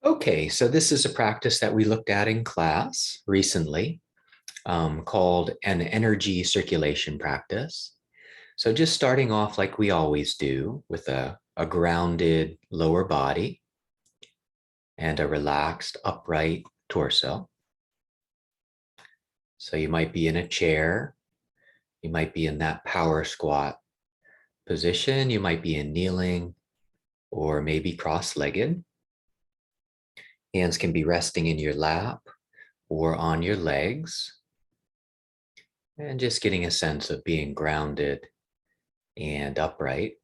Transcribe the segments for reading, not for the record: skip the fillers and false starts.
Okay, so this is a practice that we looked at in class recently called an energy circulation practice. So just starting off like we always do with a grounded lower body and a relaxed upright torso. So you might be in a chair, you might be in that power squat position, you might be in kneeling or maybe cross-legged. Hands can be resting in your lap or on your legs. And just getting a sense of being grounded and upright.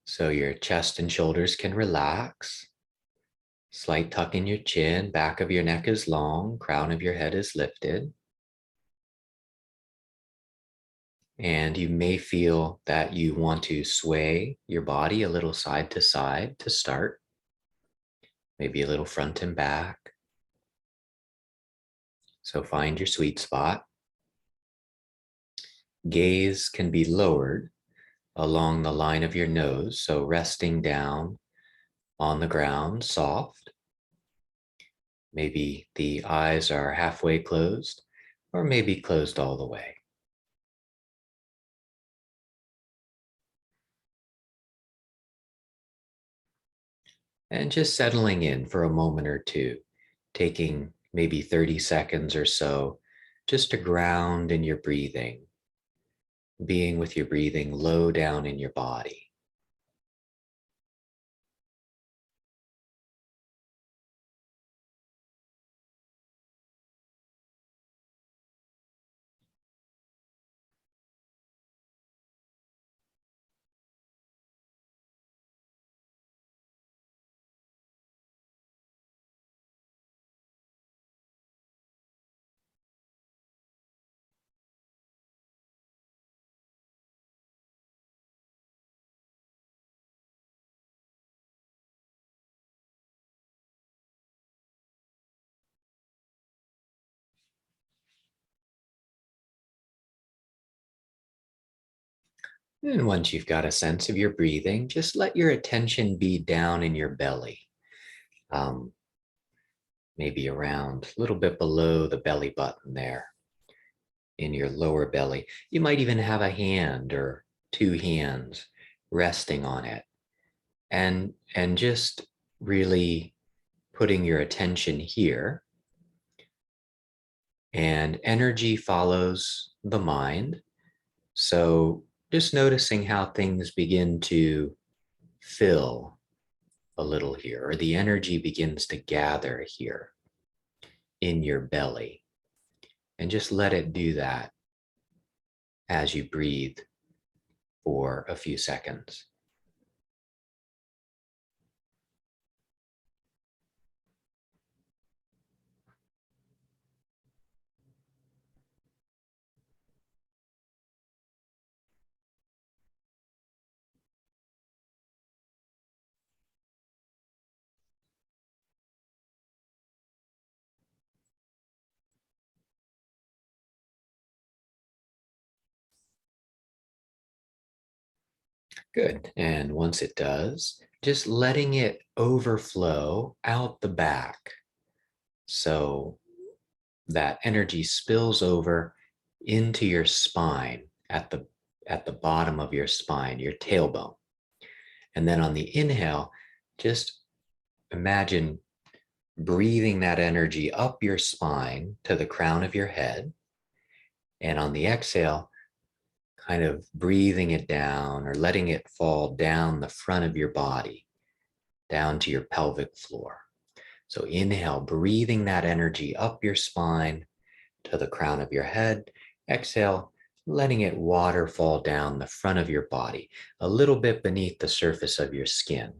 So your chest and shoulders can relax. Slight tuck in your chin, back of your neck is long, crown of your head is lifted. And you may feel that you want to sway your body a little side to side to start, maybe a little front and back. So find your sweet spot. Gaze can be lowered along the line of your nose, so resting down on the ground, soft. Maybe the eyes are halfway closed, or maybe closed all the way. And just settling in for a moment or two, taking maybe 30 seconds or so just to ground in your breathing, being with your breathing low down in your body. And once you've got a sense of your breathing, just let your attention be down in your belly, um, maybe around a little bit below the belly button there in your lower belly. You might even have a hand or two hands resting on it and just really putting your attention here. And energy follows the mind. So just noticing how things begin to fill a little here, or the energy begins to gather here in your belly. And just let it do that as you breathe for a few seconds. Good. And once it does, just letting it overflow out the back. So that energy spills over into your spine at the bottom of your spine, your tailbone. And then on the inhale, just imagine breathing that energy up your spine to the crown of your head. And on the exhale, kind of breathing it down or letting it fall down the front of your body, down to your pelvic floor. So inhale, breathing that energy up your spine to the crown of your head. Exhale, letting it waterfall down the front of your body, a little bit beneath the surface of your skin.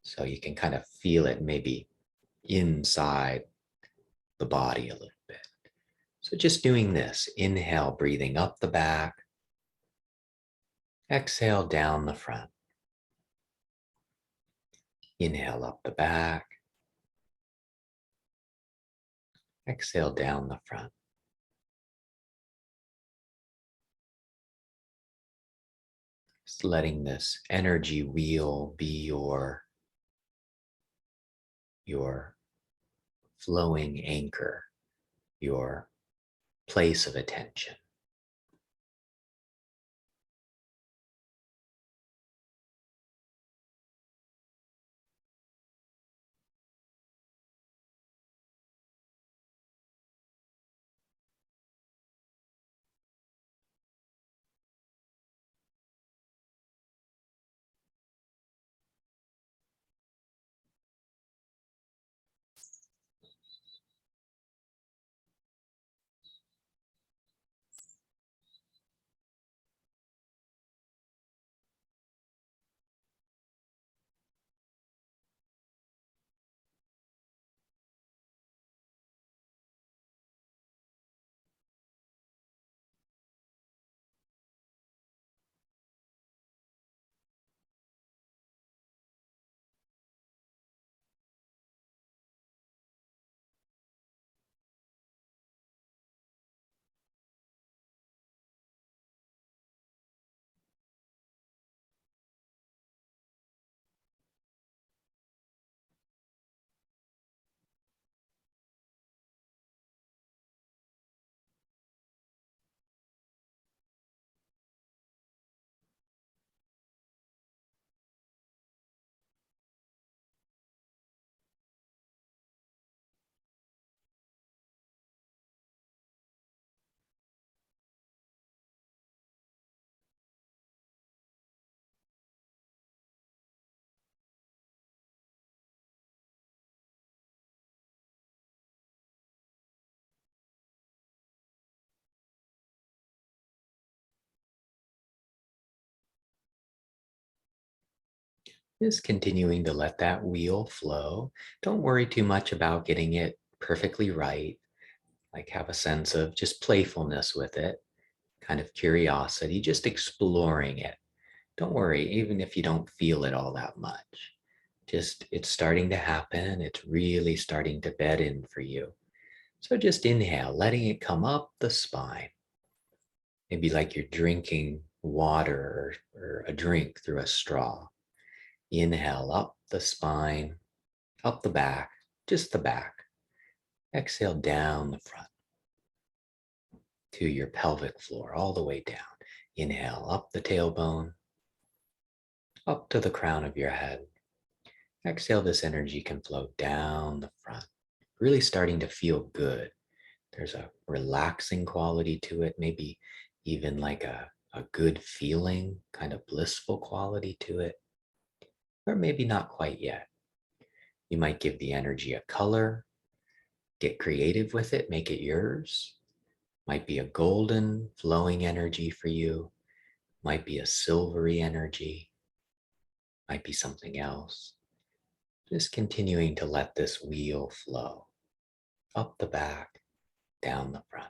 So you can kind of feel it maybe inside the body a little bit. So just doing this, inhale, breathing up the back, exhale down the front. Inhale up the back, exhale down the front. Just letting this energy wheel be your flowing anchor, your place of attention. Just continuing to let that wheel flow. Don't worry too much about getting it perfectly right. Like have a sense of just playfulness with it, kind of curiosity, just exploring it. Don't worry, even if you don't feel it all that much. Just it's starting to happen. It's really starting to bed in for you. So just inhale, letting it come up the spine. Maybe like you're drinking water or a drink through a straw. Inhale up the spine, up the back, just the back. Exhale down the front to your pelvic floor, all the way down. Inhale up the tailbone, up to the crown of your head. Exhale, this energy can flow down the front, really starting to feel good. There's a relaxing quality to it, maybe even like a good feeling, kind of blissful quality to it, or maybe not quite yet. You might give the energy a color, get creative with it, make it yours. Might be a golden flowing energy for you, might be a silvery energy, might be something else. Just continuing to let this wheel flow up the back, down the front.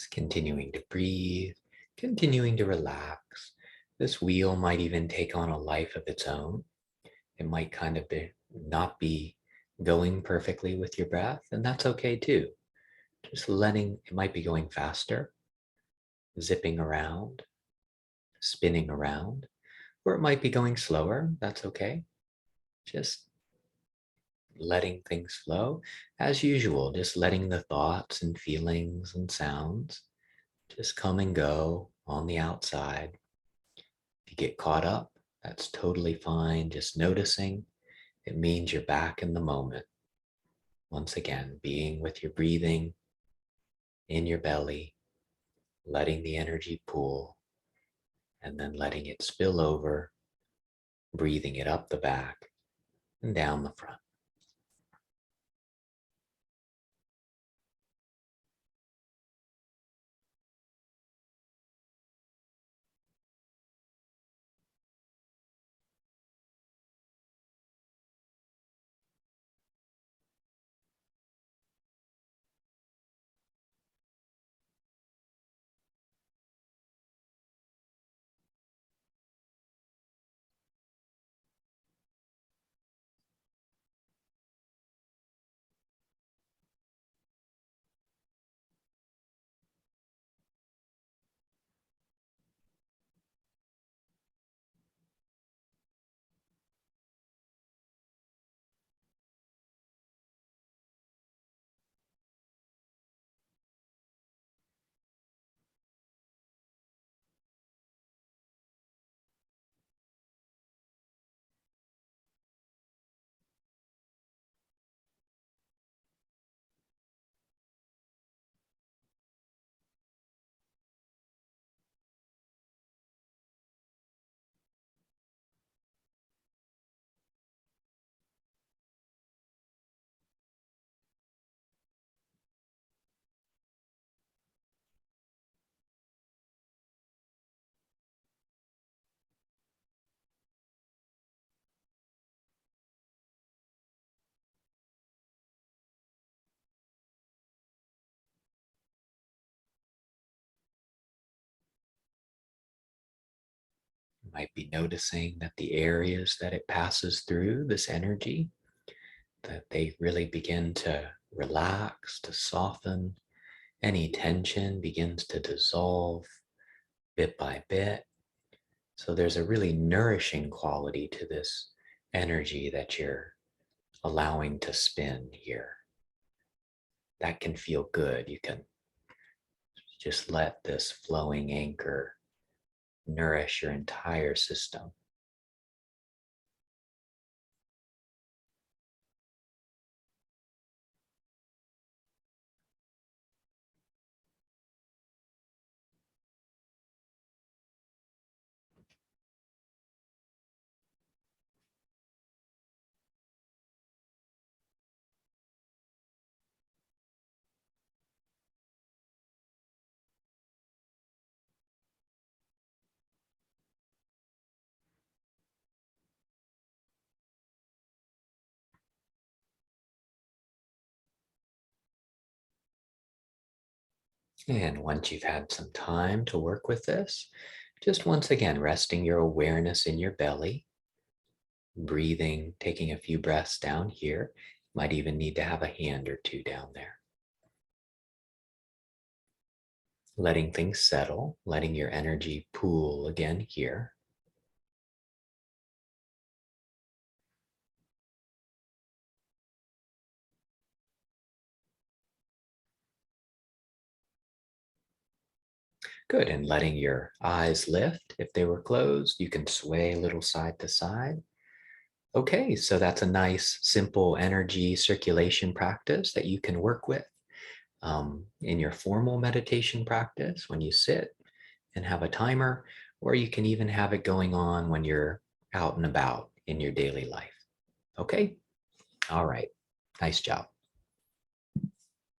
Just continuing to breathe, continuing to relax. This wheel might even take on a life of its own. It might kind of not be going perfectly with your breath, and that's okay too. Just letting it might be going faster, zipping around, spinning around, or it might be going slower. That's okay. Just letting things flow as usual, just letting the thoughts and feelings and sounds just come and go on the outside. If you get caught up, that's totally fine. Just noticing, it means you're back in the moment. Once again, being with your breathing in your belly, letting the energy pool, and then letting it spill over, breathing it up the back and down the front. You might be noticing that the areas that it passes through, this energy, that they really begin to relax, to soften. Any tension begins to dissolve bit by bit. So there's a really nourishing quality to this energy that you're allowing to spin here. That can feel good. You can just let this flowing anchor nourish your entire system. And once you've had some time to work with this, just once again, resting your awareness in your belly, breathing, taking a few breaths down here. Might even need to have a hand or two down there. Letting things settle, letting your energy pool again here. Good, and letting your eyes lift. If they were closed, you can sway a little side to side. Okay, so that's a nice, simple energy circulation practice that you can work with in your formal meditation practice when you sit and have a timer, or you can even have it going on when you're out and about in your daily life. Okay, all right, nice job.